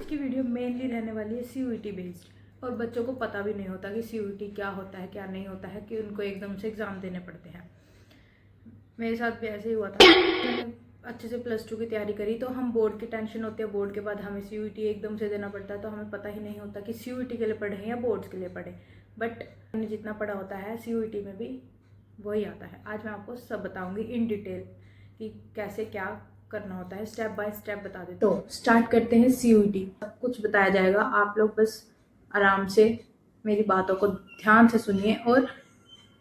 की video mainly रहने वाली है CUET बेस्ड, और बच्चों को पता भी नहीं होता कि CUET क्या होता है क्या नहीं होता है, कि उनको एकदम से एग्ज़ाम देने पड़ते हैं। मेरे साथ भी ऐसे ही हुआ था। मैंने अच्छे से +2 की तैयारी करी, तो हम बोर्ड की टेंशन होती है, बोर्ड के बाद हमें CUET एकदम से देना पड़ता है, तो हमें पता ही नहीं होता कि CUET के लिए पढ़े या बोर्ड्स के लिए पढ़े। बट हमने जितना पढ़ा होता है CUET में भी वही आता है। आज मैं आपको सब बताऊंगी इन डिटेल कि कैसे क्या करना होता है, स्टेप बाय स्टेप बता देते। तो स्टार्ट करते हैं CUET। सब कुछ बताया जाएगा, आप लोग बस आराम से मेरी बातों को ध्यान से सुनिए और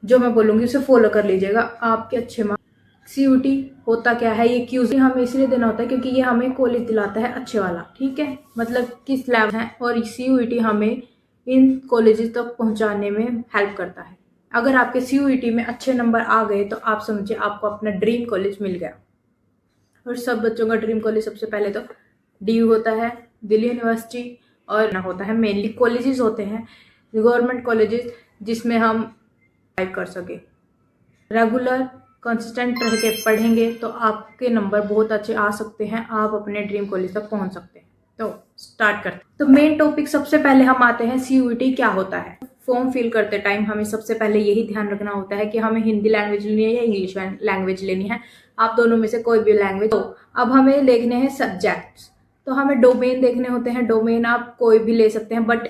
जो मैं बोलूँगी उसे फॉलो कर लीजिएगा। आपके अच्छे मार्क्स। CUET होता क्या है, ये क्यूज़ हमें इसलिए देना होता है क्योंकि ये हमें कॉलेज दिलाता है अच्छे वाला, ठीक है, मतलब किस लेवल है, और CUET हमें इन कॉलेजेस तक पहुंचाने में हेल्प करता है। अगर आपके CUET में अच्छे नंबर आ गए तो आप समझिए आपको अपना ड्रीम कॉलेज मिल गया। और सब बच्चों का ड्रीम कॉलेज सबसे पहले तो DU होता है, दिल्ली यूनिवर्सिटी, और ना होता है मेनली कॉलेजेस होते हैं गवर्नमेंट कॉलेजेस जिसमें हम पढ़ाई कर सके। रेगुलर कंसिस्टेंट रह के पढ़ेंगे तो आपके नंबर बहुत अच्छे आ सकते हैं, आप अपने ड्रीम कॉलेज तक पहुंच सकते हैं। तो स्टार्ट करते हैं। तो मेन टॉपिक सबसे पहले हम आते हैं CUET क्या होता है। फॉर्म फिल करते टाइम हमें सबसे पहले यही ध्यान रखना होता है कि हमें हिंदी लैंग्वेज लेनी है या इंग्लिश लैंग्वेज लेनी है, आप दोनों में से कोई भी लैंग्वेज। तो अब हमें देखने हैं सब्जेक्ट्स, तो हमें डोमेन देखने होते हैं। डोमेन आप कोई भी ले सकते हैं, बट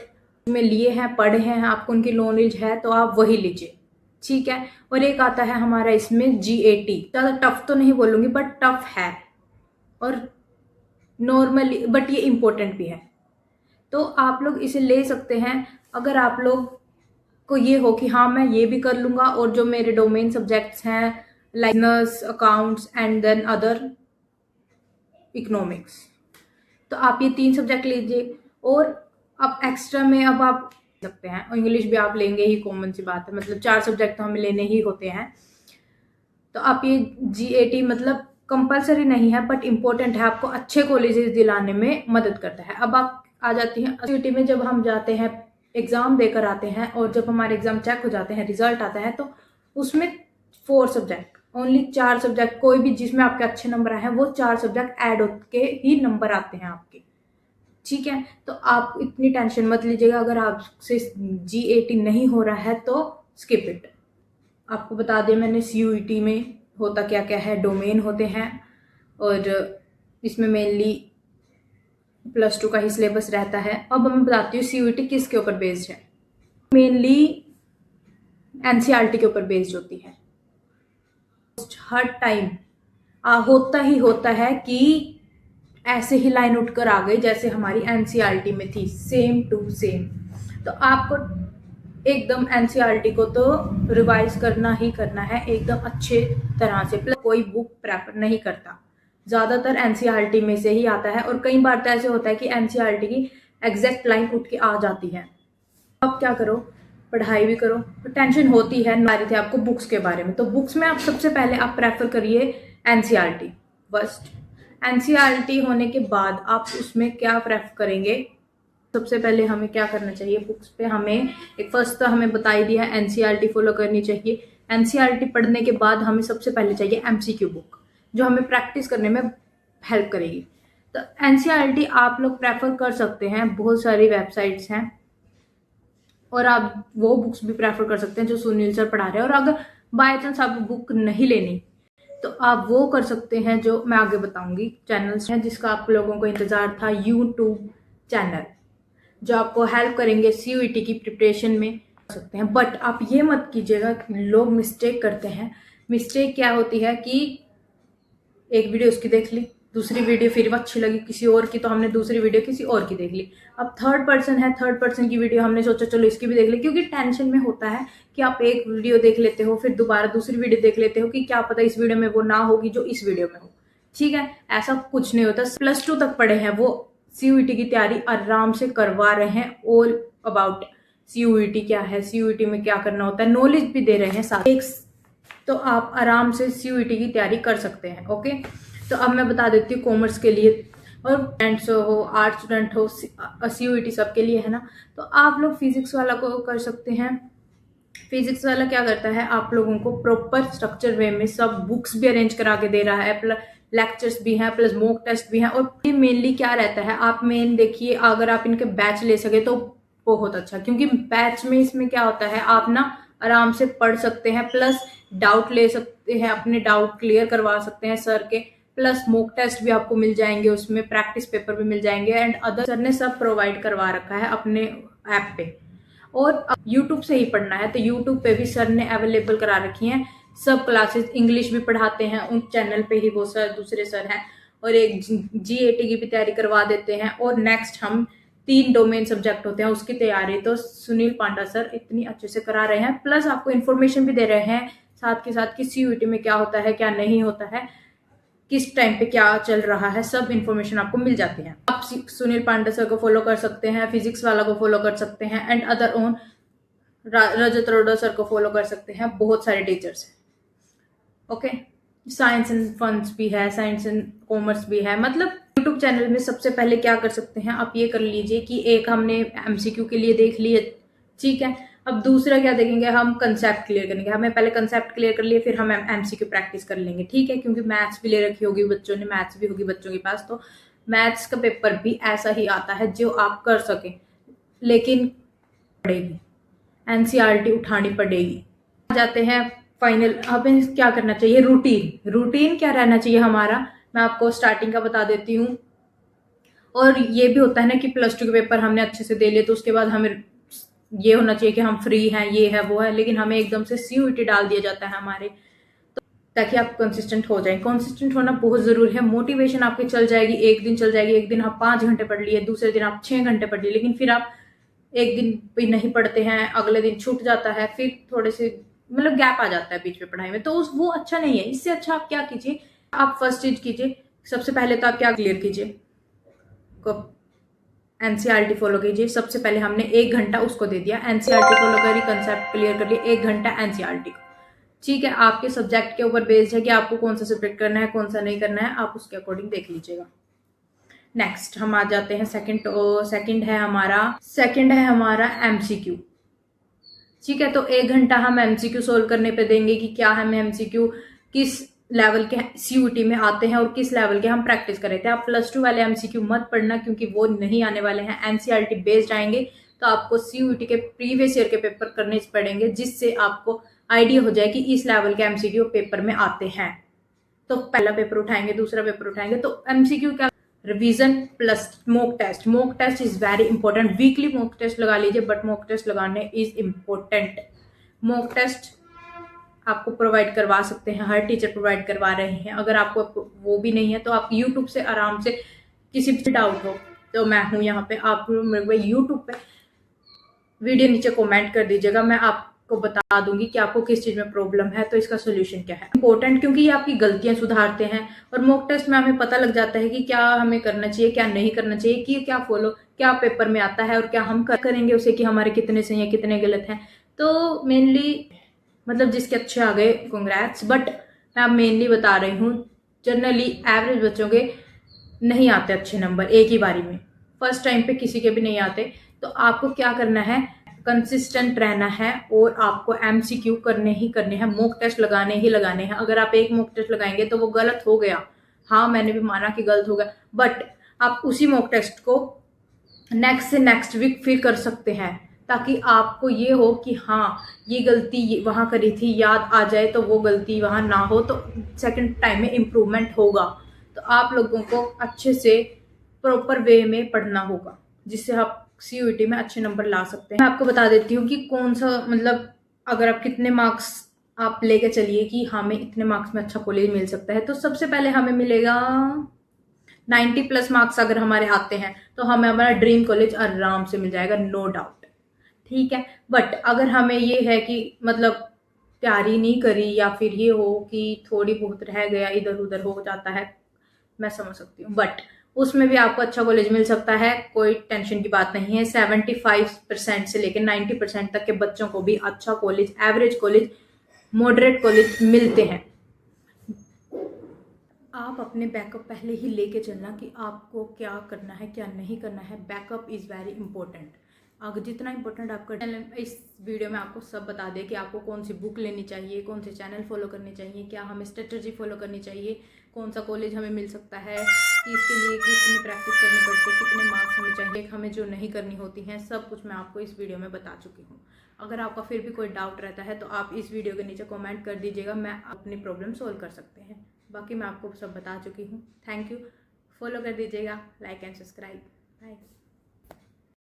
में लिए हैं, पढ़े हैं, आपको उनकी नॉलेज है तो आप वही लीजिए, ठीक है। और एक आता है हमारा इसमें GAT, ज़्यादा टफ तो नहीं बोलूँगी बट टफ है और नॉर्मली, बट ये इम्पोर्टेंट भी है, तो आप लोग इसे ले सकते हैं। अगर आप लोग को ये हो कि हाँ मैं ये भी कर लूँगा, और जो मेरे डोमेन सब्जेक्ट्स हैं like business, accounts and then other economics, तो आप ये 3 सब्जेक्ट लीजिए। और अब एक्स्ट्रा में अब आप सकते हैं, और इंग्लिश भी आप लेंगे ही, कॉमन सी बात है, मतलब 4 सब्जेक्ट तो हमें लेने ही होते हैं। तो आप ये GAT मतलब कंपलसरी नहीं है बट इम्पोर्टेंट है, आपको अच्छे कॉलेजेस दिलाने में मदद करता है। अब आप आ जाती हैं CUET में, जब हम जाते हैं एग्ज़ाम देकर आते हैं और जब हमारे एग्ज़ाम चेक हो जाते हैं, रिजल्ट आता है, तो उसमें 4 सब्जेक्ट, ओनली 4 सब्जेक्ट, कोई भी जिसमें आपके अच्छे नंबर आए हैं वो 4 सब्जेक्ट ऐड होके ही नंबर आते हैं आपके, ठीक है। तो आप इतनी टेंशन मत लीजिएगा, अगर आपसे GAT नहीं हो रहा है तो स्किप इट। आपको बता दें मैंने CUET में होता क्या क्या है। डोमेन होते हैं, और इसमें मेनली +2 का ही सिलेबस रहता है। अब मैं बताती हूँ CUET किसके ऊपर बेस्ड है। मेनली NCERT के ऊपर बेस्ड होती है। हर टाइम होता ही होता है कि ऐसे ही लाइन उठकर आ गई जैसे हमारी NCERT में थी, सेम टू सेम। तो आपको एकदम NCERT को तो रिवाइज करना ही करना है एकदम अच्छे तरह से। प्लस कोई बुक प्रेफर नहीं करता, ज़्यादातर NCERT में से ही आता है, और कई बार तो ऐसे होता है कि NCERT की एग्जैक्ट लाइन उठ के आ जाती है। आप क्या करो, पढ़ाई भी करो, तो टेंशन होती है। रहे थे आपको बुक्स के बारे में, तो बुक्स में आप सबसे पहले आप प्रेफर करिए NCERT फर्स्ट। NCERT होने के बाद आप उसमें क्या प्रेफर करेंगे, सबसे पहले हमें क्या करना चाहिए बुक्स पे। हमें एक फर्स्ट तो हमें बता ही दिया NCERT फॉलो करनी चाहिए। NCERT पढ़ने के बाद हमें सबसे पहले चाहिए MCQ बुक, जो हमें प्रैक्टिस करने में हेल्प करेगी। तो NCERT आप लोग प्रेफर कर सकते हैं, बहुत सारी वेबसाइट्स हैं, और आप वो बुक्स भी प्रेफर कर सकते हैं जो सुनील सर पढ़ा रहे हैं। और अगर बाय चांस आप बुक नहीं लेनी तो आप वो कर सकते हैं जो मैं आगे बताऊंगी। चैनल्स हैं जिसका आप लोगों को इंतजार था, YouTube चैनल, जो आपको हेल्प करेंगे CUET की प्रिपरेशन में कर सकते हैं। बट आप ये मत कीजिएगा, लोग मिस्टेक करते हैं। मिस्टेक क्या होती है कि एक वीडियो उसकी देख ली, दूसरी वीडियो फिर अच्छी लगी किसी और की, तो हमने दूसरी वीडियो किसी और की देख ली। अब थर्ड पर्सन है, थर्ड पर्सन की वीडियो हमने सोचा चलो इसकी भी देख ली, क्योंकि टेंशन में होता है कि आप एक वीडियो देख लेते हो फिर दोबारा दूसरी वीडियो देख लेते हो कि क्या पता इस वीडियो में वो ना होगी जो इस वीडियो में हो, ठीक है। ऐसा कुछ नहीं होता। +2 तक पढ़े हैं वो CUET की तैयारी आराम से करवा रहे हैं, ऑल अबाउट CUET क्या है, CUET में क्या करना होता है, नॉलेज भी दे रहे हैं साथ। तो आप आराम से CUET की तैयारी कर सकते हैं, ओके। तो अब मैं बता देती हूँ कॉमर्स के लिए, और स्टूडेंट्स हो, आर्ट स्टूडेंट हो, CUET सबके लिए है ना। तो आप लोग फिजिक्स वाला को कर सकते हैं। फिजिक्स वाला क्या करता है, आप लोगों को प्रॉपर स्ट्रक्चर वे में सब बुक्स भी अरेंज करा के दे रहा है, लेक्चर्स भी हैं प्लस मॉक टेस्ट भी हैं। और मेनली क्या रहता है, आप मेन देखिए, अगर आप इनके बैच ले सके तो बहुत अच्छा, क्योंकि बैच में इसमें क्या होता है, आप ना आराम से पढ़ सकते हैं, प्लस डाउट ले सकते हैं, अपने डाउट क्लियर करवा सकते हैं सर के, प्लस मॉक टेस्ट भी आपको मिल जाएंगे, उसमें प्रैक्टिस पेपर भी मिल जाएंगे एंड अदर सर ने सब प्रोवाइड करवा रखा है अपने ऐप पे। और यूट्यूब से ही पढ़ना है तो यूट्यूब पे भी सर ने अवेलेबल करा रखी हैं सब क्लासेस। इंग्लिश भी पढ़ाते हैं उन चैनल पे ही, वो सर दूसरे सर हैं, और एक GAT की भी तैयारी करवा देते हैं। और नेक्स्ट हम 3 डोमेन सब्जेक्ट होते हैं उसकी तैयारी तो सुनील पांडा सर इतनी अच्छे से करा रहे हैं, प्लस आपको इन्फॉर्मेशन भी दे रहे हैं साथ के साथ कि CUET में क्या होता है क्या नहीं होता है, किस टाइम पे क्या चल रहा है, सब इन्फॉर्मेशन आपको मिल जाती है। आप सुनील पांडे सर को फॉलो कर सकते हैं, फिजिक्स वाला को फॉलो कर सकते हैं and other own Rajat Arora sir को फॉलो कर सकते हैं, बहुत सारे टीचर्स हैं। ओके, साइंस एंड फंड्स भी है, साइंस एंड कॉमर्स भी है। मतलब यूट्यूब चैनल में सबसे पहले क्या कर सकते हैं आप, ये कर लीजिए कि एक हमने MCQ के लिए देख लिए, ठीक है। अब दूसरा क्या देखेंगे, हम कंसेप्ट क्लियर करेंगे। हमें पहले कंसेप्ट क्लियर कर लिए, फिर हम MCQ प्रैक्टिस कर लेंगे, ठीक है। क्योंकि मैथ्स भी ले रखी होगी बच्चों ने, मैथ्स भी होगी बच्चों के पास, तो मैथ्स का पेपर भी ऐसा ही आता है जो आप कर सके, लेकिन पड़ेगी NCERT उठानी पड़ेगी। जाते हैं फाइनल, हमें क्या करना चाहिए, रूटीन क्या रहना चाहिए हमारा, मैं आपको स्टार्टिंग का बता देती हूँ। और ये भी होता है ना कि +2 के पेपर हमने अच्छे से दे लिए तो उसके बाद हमें ये होना चाहिए कि हम फ्री हैं, ये है वो है, लेकिन हमें एकदम से CUET डाल दिया जाता है हमारे, तो ताकि आप कंसिस्टेंट हो जाए। कंसिस्टेंट होना बहुत जरूरी है। मोटिवेशन आपकी चल जाएगी, एक दिन चल जाएगी, एक दिन आप 5 घंटे पढ़ लिए, दूसरे दिन आप 6 घंटे पढ़ लिए, लेकिन फिर आप एक दिन भी नहीं पढ़ते हैं, अगले दिन छूट जाता है, फिर थोड़े से मतलब गैप आ जाता है बीच में पढ़ाई में, तो वो अच्छा नहीं है। इससे अच्छा आप क्या कीजिए, आप फर्स्ट चीज कीजिए, सबसे पहले तो आप क्या क्लियर कीजिए, NCERT फॉलो कीजिए। सबसे पहले हमने 1 घंटा उसको दे दिया, NCERT फॉलो करी, कंसेप्ट क्लियर कर लिए, 1 घंटा NCERT को, ठीक है। आपके सब्जेक्ट के ऊपर बेस्ड है कि आपको कौन सा सब्जेक्ट करना है कौन सा नहीं करना है, आप उसके अकॉर्डिंग देख लीजिएगा। नेक्स्ट हम आ जाते हैं सेकंड है हमारा MCQ, ठीक है। तो 1 घंटा हम MCQ सोल्व करने पे देंगे कि क्या हमें MCQ किस लेवल के CUET में आते हैं और किस लेवल के हम प्रैक्टिस कर रहे थे। आप +2 वाले MCQ मत पढ़ना, क्योंकि वो नहीं आने वाले हैं, NCERT बेस्ड आएंगे, तो आपको CUET के प्रीवियस ईयर के पेपर करने पड़ेंगे, जिससे आपको आइडिया हो जाए कि इस लेवल के MCQ पेपर में आते हैं। तो पहला पेपर उठाएंगे, दूसरा पेपर उठाएंगे, तो MCQ क्या, revision plus mock test is very important. Weekly mock test लगा लीजिए, बट मॉक टेस्ट लगाने इज इम्पोर्टेंट। मॉक टेस्ट आपको प्रोवाइड करवा सकते हैं, हर टीचर प्रोवाइड करवा रहे हैं। अगर आपको वो भी नहीं है तो आप यूट्यूब से आराम से, किसी भी डाउट हो तो मैं हूँ यहाँ पे, आप मेरे को यूट्यूब पे वीडियो नीचे कमेंट कर दीजिएगा, मैं आपको बता दूंगी कि आपको किस चीज में प्रॉब्लम है, तो इसका सोल्यूशन क्या है। इंपॉर्टेंट, क्योंकि ये आपकी गलतियां सुधारते हैं, और मॉक टेस्ट में हमें पता लग जाता है कि क्या हमें करना चाहिए क्या नहीं करना चाहिए, कि क्या पेपर में आता है और क्या हम करेंगे उसे, कि हमारे कितने सही है कितने गलत हैं। तो मेनली मतलब जिसके अच्छे आ गए कांग्रेट्स, बट मैं मेनली बता रही हूँ, जनरली एवरेज बच्चों के नहीं आते अच्छे नंबर एक ही बारी में, फर्स्ट टाइम पे किसी के भी नहीं आते। तो आपको क्या करना है, कंसिस्टेंट रहना है, और आपको MCQ करने ही करने हैं, मॉक टेस्ट लगाने ही लगाने हैं। अगर आप एक मॉक टेस्ट लगाएंगे तो वो गलत हो गया, हाँ मैंने भी माना कि गलत हो गया, बट आप उसी मॉक टेस्ट को नेक्स्ट से नेक्स्ट वीक फिर कर सकते हैं, ताकि आपको ये हो कि हाँ ये गलती वहां करी थी, याद आ जाए, तो वो गलती वहां ना हो, तो सेकंड टाइम में इम्प्रूवमेंट होगा। तो आप लोगों को अच्छे से प्रॉपर वे में पढ़ना होगा, जिससे आप CUET में अच्छे नंबर ला सकते हैं। मैं आपको बता देती हूँ कि कौन सा, मतलब अगर आप कितने मार्क्स आप लेके चलिए कि हमें इतने मार्क्स में अच्छा कॉलेज मिल सकता है, तो सबसे पहले हमें मिलेगा 90+ मार्क्स अगर हमारे आते हैं तो हमें हमारा ड्रीम कॉलेज आराम से मिल जाएगा, नो डाउट, ठीक है। बट अगर हमें ये है कि मतलब तैयारी नहीं करी, या फिर ये हो कि थोड़ी बहुत रह गया, इधर उधर हो जाता है, मैं समझ सकती हूँ, बट उसमें भी आपको अच्छा कॉलेज मिल सकता है, कोई टेंशन की बात नहीं है। 75% से लेकर 90% तक के बच्चों को भी अच्छा college, average college, moderate college मिलते हैं। आप अपने बैकअप पहले ही लेके चलना कि आपको क्या करना है क्या नहीं करना है, बैकअप इज़ वेरी इंपॉर्टेंट। अगर जितना इंपॉर्टेंट आपका चैनल, इस वीडियो में आपको सब बता दें कि आपको कौन सी बुक लेनी चाहिए, कौन से चैनल फॉलो करने चाहिए, क्या हमें स्ट्रेटजी फॉलो करनी चाहिए, कौन सा कॉलेज हमें मिल सकता है, कि इसके लिए कितनी प्रैक्टिस करनी पड़ती है, कितने मार्क्स हमें चाहिए, हमें जो नहीं करनी होती हैं, सब कुछ मैं आपको इस वीडियो में बता चुकी हूँ। अगर आपका फिर भी कोई डाउट रहता है तो आप इस वीडियो के नीचे कॉमेंट कर दीजिएगा, मैं अपनी प्रॉब्लम सोल्व कर सकते हैं। बाकी मैं आपको सब बता चुकी हूँ। थैंक यू, फॉलो कर दीजिएगा, लाइक एंड सब्सक्राइब। बाय।